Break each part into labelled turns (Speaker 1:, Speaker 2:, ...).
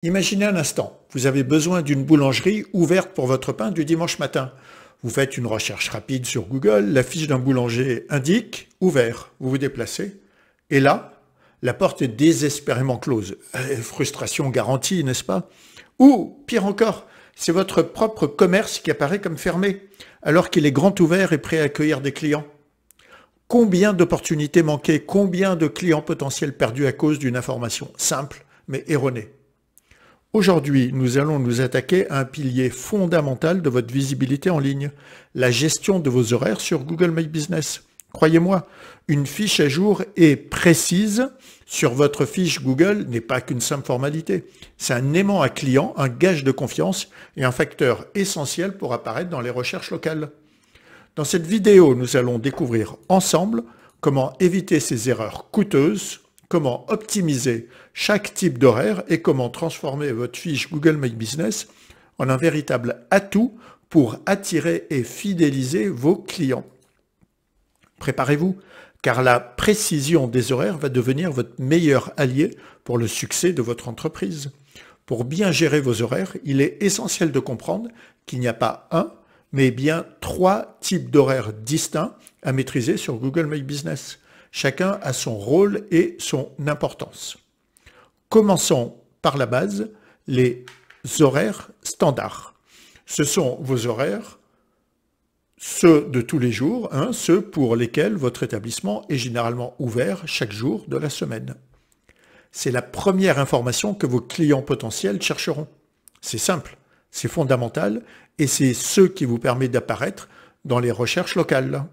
Speaker 1: Imaginez un instant, vous avez besoin d'une boulangerie ouverte pour votre pain du dimanche matin. Vous faites une recherche rapide sur Google, la fiche d'un boulanger indique ouvert. Vous vous déplacez et là, la porte est désespérément close. Frustration garantie, n'est-ce pas? Ou, pire encore, c'est votre propre commerce qui apparaît comme fermé, alors qu'il est grand ouvert et prêt à accueillir des clients. Combien d'opportunités manquées, combien de clients potentiels perdus à cause d'une information simple mais erronée? Aujourd'hui, nous allons nous attaquer à un pilier fondamental de votre visibilité en ligne, la gestion de vos horaires sur Google My Business. Croyez-moi, une fiche à jour et précise sur votre fiche Google n'est pas qu'une simple formalité. C'est un aimant à client, un gage de confiance et un facteur essentiel pour apparaître dans les recherches locales. Dans cette vidéo, nous allons découvrir ensemble comment éviter ces erreurs coûteuses, comment optimiser chaque type d'horaire et comment transformer votre fiche Google My Business en un véritable atout pour attirer et fidéliser vos clients. Préparez-vous, car la précision des horaires va devenir votre meilleur allié pour le succès de votre entreprise. Pour bien gérer vos horaires, il est essentiel de comprendre qu'il n'y a pas un, mais bien 3 types d'horaires distincts à maîtriser sur Google My Business. Chacun a son rôle et son importance. Commençons par la base, les horaires standards. Ce sont vos horaires, ceux de tous les jours, ceux pour lesquels votre établissement est généralement ouvert chaque jour de la semaine. C'est la première information que vos clients potentiels chercheront. C'est simple, c'est fondamental et c'est ce qui vous permet d'apparaître dans les recherches locales.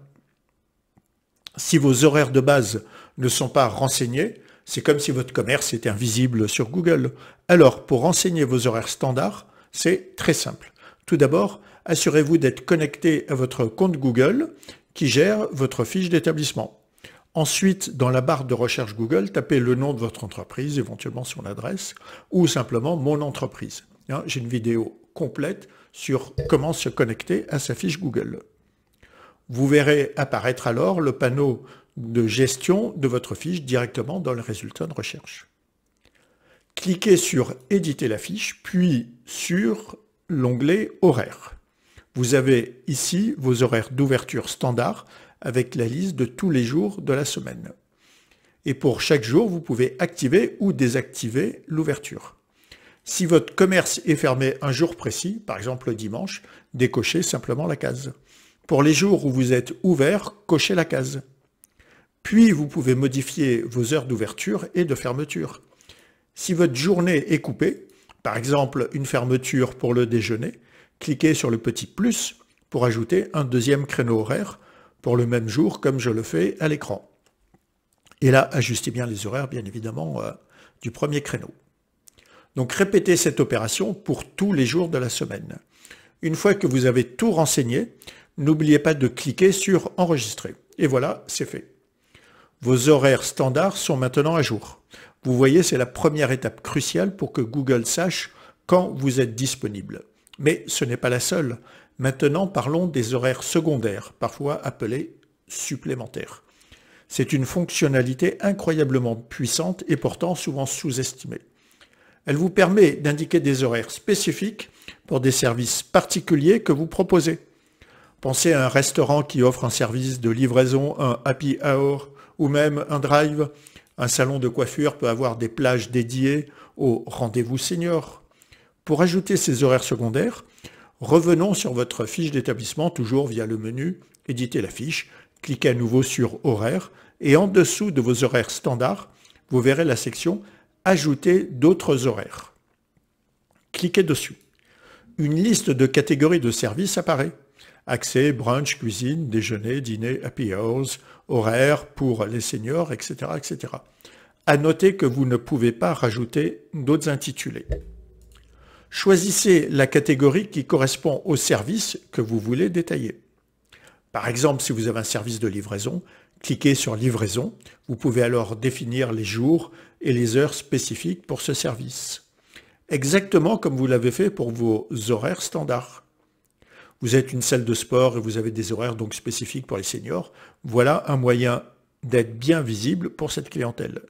Speaker 1: Si vos horaires de base ne sont pas renseignés, c'est comme si votre commerce était invisible sur Google. Alors, pour renseigner vos horaires standards, c'est très simple. Tout d'abord, assurez-vous d'être connecté à votre compte Google qui gère votre fiche d'établissement. Ensuite, dans la barre de recherche Google, tapez le nom de votre entreprise, éventuellement son adresse, ou simplement mon entreprise. J'ai une vidéo complète sur comment se connecter à sa fiche Google. Vous verrez apparaître alors le panneau de gestion de votre fiche directement dans le résultat de recherche. Cliquez sur « Éditer la fiche », puis sur l'onglet « Horaires ». Vous avez ici vos horaires d'ouverture standard avec la liste de tous les jours de la semaine. Et pour chaque jour, vous pouvez activer ou désactiver l'ouverture. Si votre commerce est fermé un jour précis, par exemple le dimanche, décochez simplement la case. Pour les jours où vous êtes ouvert, cochez la case. Puis, vous pouvez modifier vos heures d'ouverture et de fermeture. Si votre journée est coupée, par exemple une fermeture pour le déjeuner, cliquez sur le petit plus pour ajouter un deuxième créneau horaire pour le même jour comme je le fais à l'écran. Et là, ajustez bien les horaires, bien évidemment, du premier créneau. Donc, répétez cette opération pour tous les jours de la semaine. Une fois que vous avez tout renseigné, n'oubliez pas de cliquer sur « Enregistrer ». Et voilà, c'est fait. Vos horaires standards sont maintenant à jour. Vous voyez, c'est la première étape cruciale pour que Google sache quand vous êtes disponible. Mais ce n'est pas la seule. Maintenant, parlons des horaires secondaires, parfois appelés supplémentaires. C'est une fonctionnalité incroyablement puissante et pourtant souvent sous-estimée. Elle vous permet d'indiquer des horaires spécifiques pour des services particuliers que vous proposez. Pensez à un restaurant qui offre un service de livraison, un happy hour ou même un drive. Un salon de coiffure peut avoir des plages dédiées au rendez-vous senior. Pour ajouter ces horaires secondaires, revenons sur votre fiche d'établissement, toujours via le menu « Éditer la fiche », cliquez à nouveau sur « Horaires » et en dessous de vos horaires standards, vous verrez la section « Ajouter d'autres horaires ». Cliquez dessus. Une liste de catégories de services apparaît. Accès, brunch, cuisine, déjeuner, dîner, happy hours, horaires pour les seniors, etc., etc. À noter que vous ne pouvez pas rajouter d'autres intitulés. Choisissez la catégorie qui correspond au service que vous voulez détailler. Par exemple, si vous avez un service de livraison, cliquez sur « Livraison ». Vous pouvez alors définir les jours et les heures spécifiques pour ce service. Exactement comme vous l'avez fait pour vos horaires standards. Vous êtes une salle de sport et vous avez des horaires donc spécifiques pour les seniors. Voilà un moyen d'être bien visible pour cette clientèle.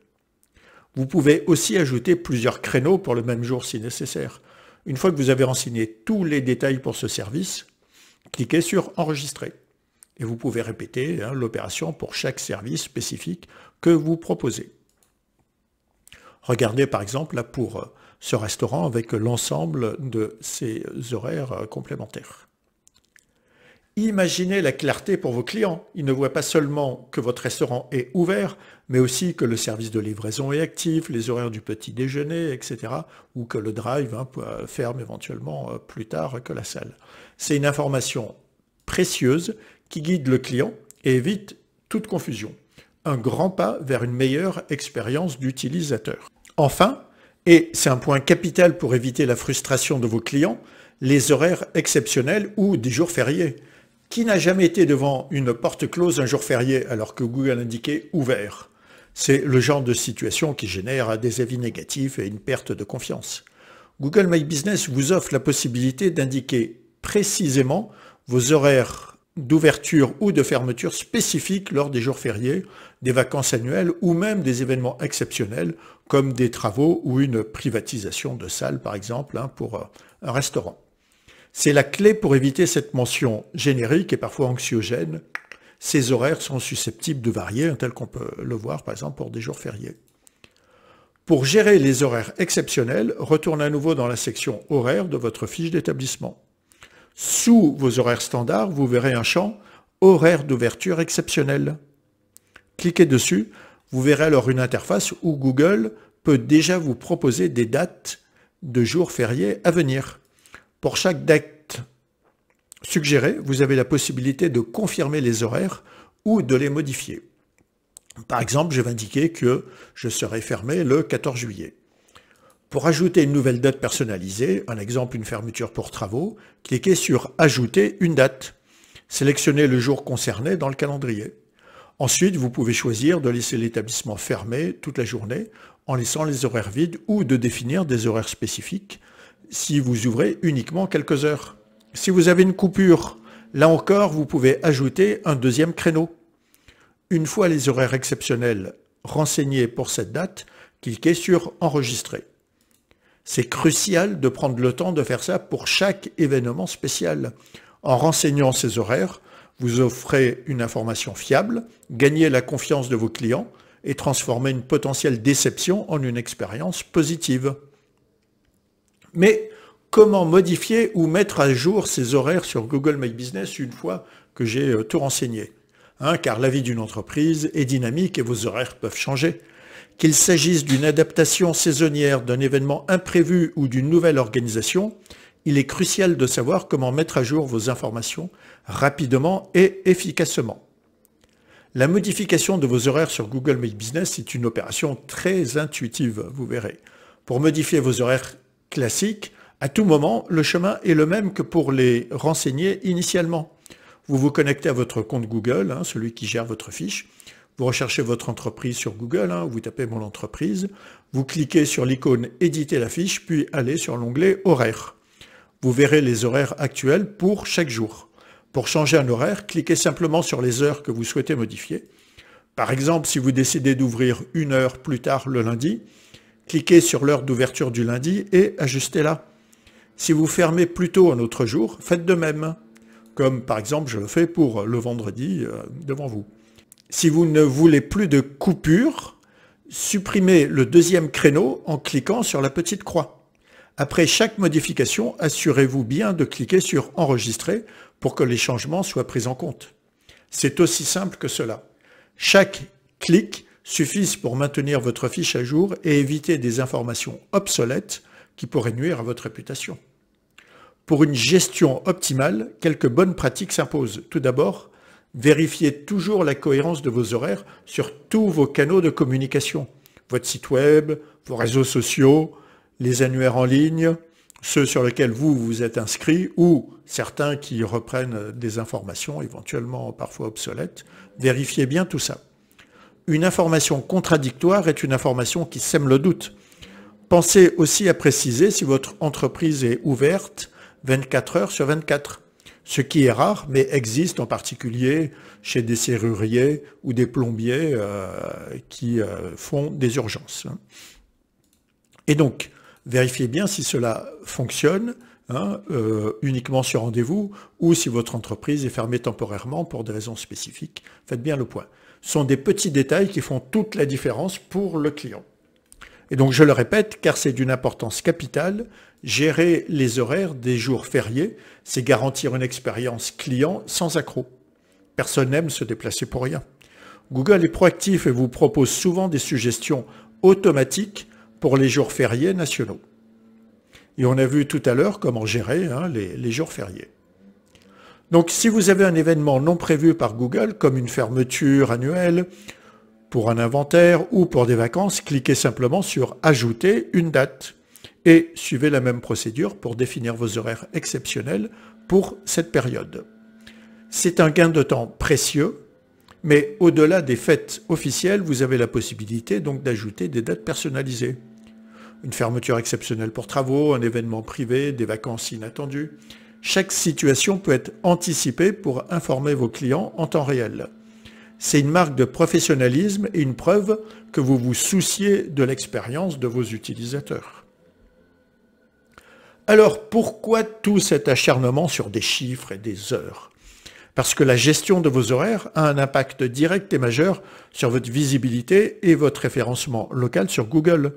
Speaker 1: Vous pouvez aussi ajouter plusieurs créneaux pour le même jour si nécessaire. Une fois que vous avez renseigné tous les détails pour ce service, cliquez sur Enregistrer. Et vous pouvez répéter l'opération pour chaque service spécifique que vous proposez. Regardez par exemple là pour ce restaurant avec l'ensemble de ses horaires complémentaires. Imaginez la clarté pour vos clients. Ils ne voient pas seulement que votre restaurant est ouvert, mais aussi que le service de livraison est actif, les horaires du petit déjeuner, etc. Ou que le drive ferme éventuellement plus tard que la salle. C'est une information précieuse qui guide le client et évite toute confusion. Un grand pas vers une meilleure expérience d'utilisateur. Enfin, et c'est un point capital pour éviter la frustration de vos clients, les horaires exceptionnels ou des jours fériés. Qui n'a jamais été devant une porte close un jour férié alors que Google indiquait ouvert? C'est le genre de situation qui génère des avis négatifs et une perte de confiance. Google My Business vous offre la possibilité d'indiquer précisément vos horaires d'ouverture ou de fermeture spécifiques lors des jours fériés, des vacances annuelles ou même des événements exceptionnels comme des travaux ou une privatisation de salle par exemple pour un restaurant. C'est la clé pour éviter cette mention générique et parfois anxiogène. Ces horaires sont susceptibles de varier, tel qu'on peut le voir par exemple pour des jours fériés. Pour gérer les horaires exceptionnels, retournez à nouveau dans la section horaires de votre fiche d'établissement. Sous vos horaires standards, vous verrez un champ horaires d'ouverture exceptionnels. Cliquez dessus, vous verrez alors une interface où Google peut déjà vous proposer des dates de jours fériés à venir. Pour chaque date suggérée, vous avez la possibilité de confirmer les horaires ou de les modifier. Par exemple, je vais indiquer que je serai fermé le 14 juillet. Pour ajouter une nouvelle date personnalisée, un exemple une fermeture pour travaux, cliquez sur « Ajouter une date ». Sélectionnez le jour concerné dans le calendrier. Ensuite, vous pouvez choisir de laisser l'établissement fermé toute la journée en laissant les horaires vides ou de définir des horaires spécifiques si vous ouvrez uniquement quelques heures. Si vous avez une coupure, là encore, vous pouvez ajouter un deuxième créneau. Une fois les horaires exceptionnels renseignés pour cette date, cliquez sur « Enregistrer ». C'est crucial de prendre le temps de faire ça pour chaque événement spécial. En renseignant ces horaires, vous offrez une information fiable, gagnez la confiance de vos clients et transformez une potentielle déception en une expérience positive. Mais comment modifier ou mettre à jour ces horaires sur Google My Business une fois que j'ai tout renseigné? Car la vie d'une entreprise est dynamique et vos horaires peuvent changer. Qu'il s'agisse d'une adaptation saisonnière, d'un événement imprévu ou d'une nouvelle organisation, il est crucial de savoir comment mettre à jour vos informations rapidement et efficacement. La modification de vos horaires sur Google My Business est une opération très intuitive, vous verrez. Pour modifier vos horaires classiques, à tout moment, le chemin est le même que pour les renseigner initialement. Vous vous connectez à votre compte Google, celui qui gère votre fiche. Vous recherchez votre entreprise sur Google, vous tapez mon entreprise. Vous cliquez sur l'icône éditer la fiche, puis allez sur l'onglet horaires. Vous verrez les horaires actuels pour chaque jour. Pour changer un horaire, cliquez simplement sur les heures que vous souhaitez modifier. Par exemple, si vous décidez d'ouvrir une heure plus tard le lundi, cliquez sur l'heure d'ouverture du lundi et ajustez-la. Si vous fermez plus tôt un autre jour, faites de même. Comme par exemple, je le fais pour le vendredi devant vous. Si vous ne voulez plus de coupure, supprimez le deuxième créneau en cliquant sur la petite croix. Après chaque modification, assurez-vous bien de cliquer sur « Enregistrer » pour que les changements soient pris en compte. C'est aussi simple que cela. Chaque clic suffit pour maintenir votre fiche à jour et éviter des informations obsolètes qui pourraient nuire à votre réputation. Pour une gestion optimale, quelques bonnes pratiques s'imposent. Tout d'abord, vérifiez toujours la cohérence de vos horaires sur tous vos canaux de communication. Votre site web, vos réseaux sociaux, les annuaires en ligne, ceux sur lesquels vous vous êtes inscrit ou certains qui reprennent des informations éventuellement parfois obsolètes. Vérifiez bien tout ça. Une information contradictoire est une information qui sème le doute. Pensez aussi à préciser si votre entreprise est ouverte 24 heures sur 24. ce qui est rare, mais existe en particulier chez des serruriers ou des plombiers qui font des urgences. Et donc, vérifiez bien si cela fonctionne, uniquement sur rendez-vous, ou si votre entreprise est fermée temporairement pour des raisons spécifiques. Faites bien le point. Ce sont des petits détails qui font toute la différence pour le client. Et donc, je le répète, car c'est d'une importance capitale, gérer les horaires des jours fériés, c'est garantir une expérience client sans accroc. Personne n'aime se déplacer pour rien. Google est proactif et vous propose souvent des suggestions automatiques pour les jours fériés nationaux. Et on a vu tout à l'heure comment gérer les jours fériés. Donc, si vous avez un événement non prévu par Google, comme une fermeture annuelle, pour un inventaire ou pour des vacances, cliquez simplement sur « Ajouter une date » et suivez la même procédure pour définir vos horaires exceptionnels pour cette période. C'est un gain de temps précieux, mais au-delà des fêtes officielles, vous avez la possibilité donc d'ajouter des dates personnalisées. Une fermeture exceptionnelle pour travaux, un événement privé, des vacances inattendues. Chaque situation peut être anticipée pour informer vos clients en temps réel. C'est une marque de professionnalisme et une preuve que vous vous souciez de l'expérience de vos utilisateurs. Alors, pourquoi tout cet acharnement sur des chiffres et des heures? Parce que la gestion de vos horaires a un impact direct et majeur sur votre visibilité et votre référencement local sur Google.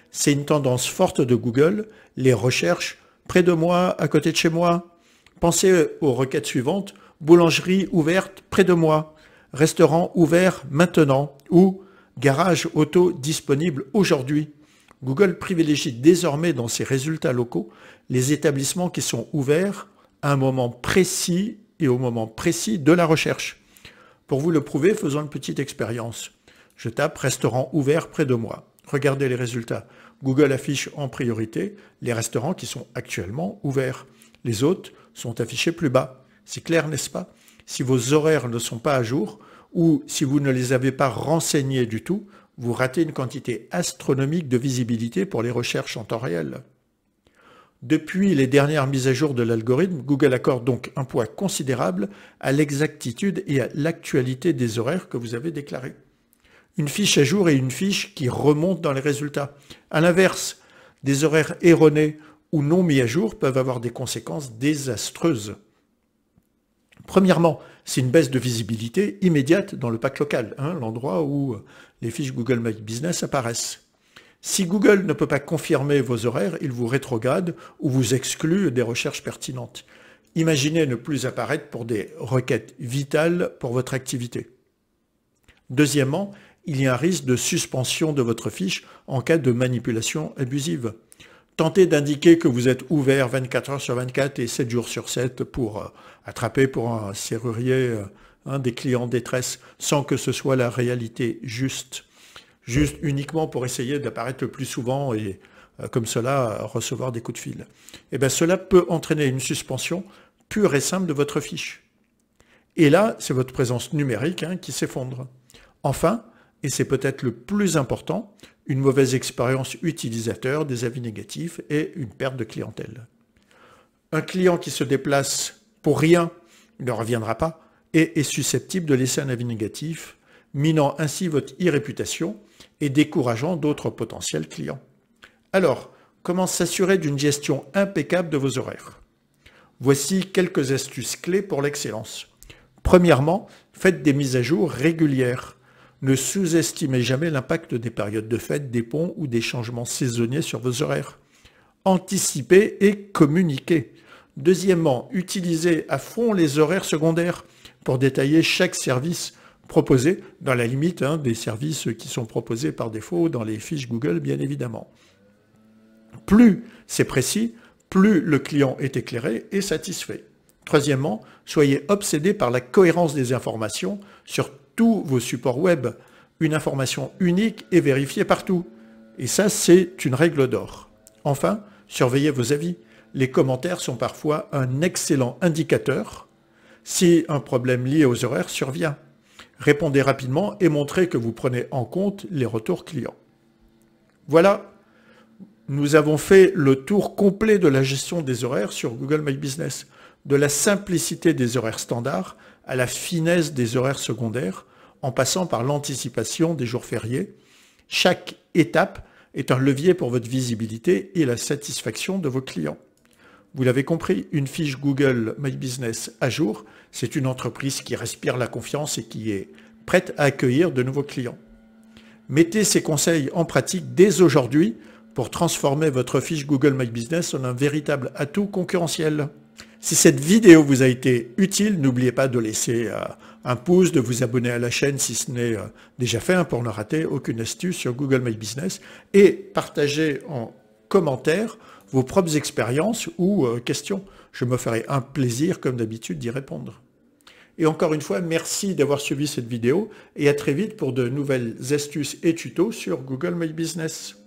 Speaker 1: C'est une tendance forte de Google, les recherches près de moi, à côté de chez moi. Pensez aux requêtes suivantes, boulangerie ouverte près de moi, restaurant ouvert maintenant ou garage auto disponible aujourd'hui. Google privilégie désormais dans ses résultats locaux les établissements qui sont ouverts à un moment précis et au moment précis de la recherche. Pour vous le prouver, faisons une petite expérience. Je tape « Restaurant ouvert près de moi ». Regardez les résultats. Google affiche en priorité les restaurants qui sont actuellement ouverts. Les autres sont affichés plus bas. C'est clair, n'est-ce pas? Si vos horaires ne sont pas à jour ou si vous ne les avez pas renseignés du tout, vous ratez une quantité astronomique de visibilité pour les recherches en temps réel. Depuis les dernières mises à jour de l'algorithme, Google accorde donc un poids considérable à l'exactitude et à l'actualité des horaires que vous avez déclarés. Une fiche à jour est une fiche qui remonte dans les résultats. À l'inverse, des horaires erronés ou non mis à jour peuvent avoir des conséquences désastreuses. Premièrement, c'est une baisse de visibilité immédiate dans le pack local, l'endroit où les fiches Google My Business apparaissent. Si Google ne peut pas confirmer vos horaires, il vous rétrograde ou vous exclut des recherches pertinentes. Imaginez ne plus apparaître pour des requêtes vitales pour votre activité. Deuxièmement, il y a un risque de suspension de votre fiche en cas de manipulation abusive. Tentez d'indiquer que vous êtes ouvert 24 heures sur 24 et 7 jours sur 7 pour attraper pour un serrurier des clients en détresse sans que ce soit la réalité juste uniquement pour essayer d'apparaître le plus souvent et comme cela recevoir des coups de fil. Eh bien, cela peut entraîner une suspension pure et simple de votre fiche. Et là, c'est votre présence numérique qui s'effondre. Enfin, et c'est peut-être le plus important, une mauvaise expérience utilisateur, des avis négatifs et une perte de clientèle. Un client qui se déplace pour rien ne reviendra pas et est susceptible de laisser un avis négatif, minant ainsi votre e-réputation et décourageant d'autres potentiels clients. Alors, comment s'assurer d'une gestion impeccable de vos horaires? Voici quelques astuces clés pour l'excellence. Premièrement, faites des mises à jour régulières. Ne sous-estimez jamais l'impact des périodes de fête, des ponts ou des changements saisonniers sur vos horaires. Anticipez et communiquez. Deuxièmement, utilisez à fond les horaires secondaires pour détailler chaque service proposé, dans la limite des services qui sont proposés par défaut dans les fiches Google, bien évidemment. Plus c'est précis, plus le client est éclairé et satisfait. Troisièmement, soyez obsédé par la cohérence des informations sur tous vos supports web. Une information unique est vérifiée partout. Et ça, c'est une règle d'or. Enfin, surveillez vos avis. Les commentaires sont parfois un excellent indicateur si un problème lié aux horaires survient. Répondez rapidement et montrez que vous prenez en compte les retours clients. Voilà, nous avons fait le tour complet de la gestion des horaires sur Google My Business. de la simplicité des horaires standards à la finesse des horaires secondaires, en passant par l'anticipation des jours fériés. Chaque étape est un levier pour votre visibilité et la satisfaction de vos clients. Vous l'avez compris, une fiche Google My Business à jour, c'est une entreprise qui respire la confiance et qui est prête à accueillir de nouveaux clients. Mettez ces conseils en pratique dès aujourd'hui pour transformer votre fiche Google My Business en un véritable atout concurrentiel. Si cette vidéo vous a été utile, n'oubliez pas de laisser un pouce, de vous abonner à la chaîne si ce n'est déjà fait pour ne rater aucune astuce sur Google My Business et partagez en commentaire vos propres expériences ou questions. Je me ferai un plaisir, comme d'habitude, d'y répondre. Et encore une fois, merci d'avoir suivi cette vidéo et à très vite pour de nouvelles astuces et tutos sur Google My Business.